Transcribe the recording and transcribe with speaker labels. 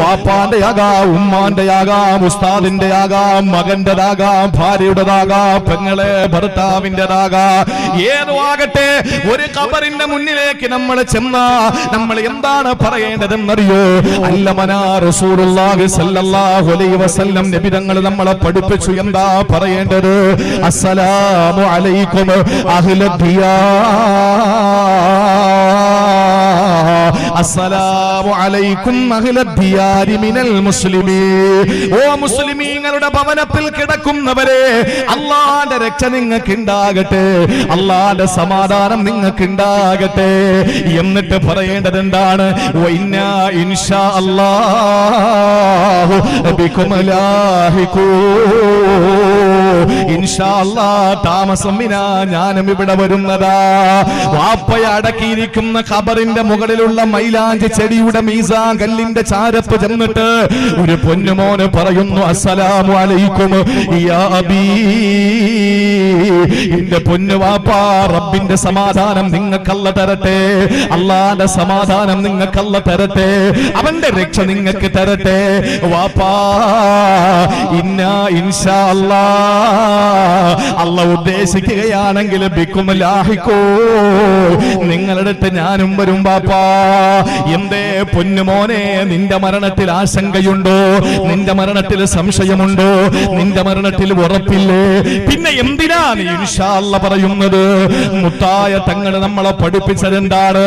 Speaker 1: വാപ്പാന്റെ ആകാം, ഉമ്മാന്റെ ആകാം, ഉസ്താദിന്റെ ആകാം, മകന്റേതാകാം, ഭാര്യയുടേതാകാം, പെങ്ങളെ ഭർത്താവിന്റേതാകാം, ഏതോ ആകട്ടെ, ഒരു ഖബറിന്റെ മുന്നിലേക്ക് നമ്മൾ ചെന്നാ നമ്മൾ എന്താണ് പറയേണ്ടതെന്നറിയോ? അല്ലമനാ റസൂലുള്ളാഹി സ്വല്ലല്ലാഹു അലൈഹി വസല്ലം നബി തങ്ങൾ നമ്മളെ പഠിപ്പിച്ചു. എന്താ പറയേണ്ടത്? അസ്സലാമു അലൈക്കും അസ്സലാമു അലൈക്കും അഹ്ലദ്ദിയാരി മിനൽ മുസ്ലിമീൻ. ഓ മുസ്ലിമീങ്ങളുടെ ഭവനത്തിൽ കിടക്കുന്നവരെ, അല്ലാഹുവിന്റെ രക്ഷ നിങ്ങൾക്ക് ഉണ്ടാകട്ടെ, അല്ലാഹുവിന്റെ സമാധാനം നിങ്ങൾക്ക് ഉണ്ടാകട്ടെ. എന്നിട്ട് പറയേണ്ടത് എന്താണ്? വഇന്നാ ഇൻഷാ അല്ലാഹു ബികും ലാഹിഖൂ. ഇൻഷാ അല്ലാഹ് താമസം വിനാ ഞാനും ഇവിടെ വരുന്നതാ. വാപ്പയെ അടക്കിയിരിക്കുന്ന ഖബറിന്റെ മുകളിലുള്ള മൈലാഞ്ചി ചെടിയുടെ മീസാൻ കല്ലിന്റെ ചാരത്ത് ചെന്നിട്ട് ഒരു പൊന്നുമോന് പറയുന്നു, അസ്സലാമു അലൈക്കും യാ അബീ. എന്റെ പൊന്നു വാപ്പാ, റബ്ബിന്റെ സമാധാനം നിങ്ങൾക്കല്ല തരട്ടെ, അല്ലാഹുവിന്റെ സമാധാനം നിങ്ങൾക്കല്ല തരട്ടെ, അവന്റെ രക്ഷ നിങ്ങൾക്ക് തരട്ടെ വാപ്പാ. ഇന്നാ ഇൻഷാ അല്ലാഹ് ഉദ്ദേശിക്കുകയാണെങ്കിൽ ബികും ലാഹിഖൂ, നിങ്ങളുടെ അടുത്ത് ഞാനും വരും വാപ്പാ. എന്തേ പൊന്നുമോനെ, നിന്റെ മരണത്തിൽ ആശങ്കയുണ്ടോ? നിന്റെ മരണത്തിൽ സംശയമുണ്ടോ? നിന്റെ മരണത്തിൽ ഉറപ്പില്ലേ? പിന്നെ എന്തിനാ നീ ഇൻഷാ അല്ലാഹ് പറയുന്നത്? മുത്തായ തങ്ങൾ നമ്മളെ പഠിപ്പിച്ചത് എന്താണ്?